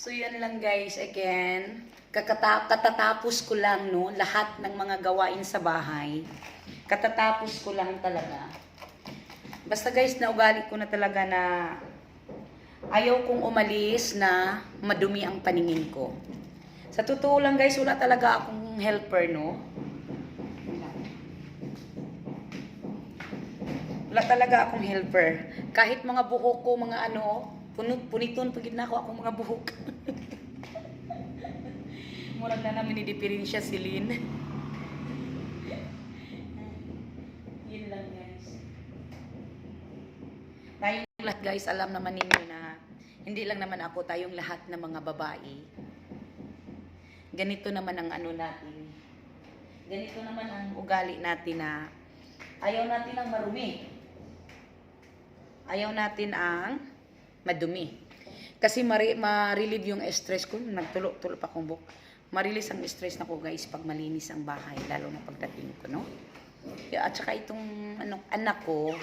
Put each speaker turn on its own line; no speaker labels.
So yan lang guys, again, katatapos ko lang no, lahat ng mga gawain sa bahay. Katatapos ko lang talaga. Basta guys, naugali ko na talaga na ayaw kong umalis na madumi ang paningin ko. Sa totoo lang guys, wala talaga akong helper no. Wala talaga akong helper. Kahit mga buhok ko, mga ano, puniton, pagid na ako akong mga buhok. Murag na namin ni-diferensya si Lynn. Yun lang guys. Tayong lahat guys, alam naman ninyo na hindi lang naman ako, tayong lahat ng mga babae. Ganito naman ang ano natin. Ganito naman ang ugali natin na ayaw natin ang marumi. Ayaw natin ang madumi. Kasi ma-relieve yung stress ko. Nagtulo-tulo pa akong buhok. Ma-release ang stress na ko guys pag malinis ang bahay. Lalo na pagdating ko, no? At saka itong anak ko,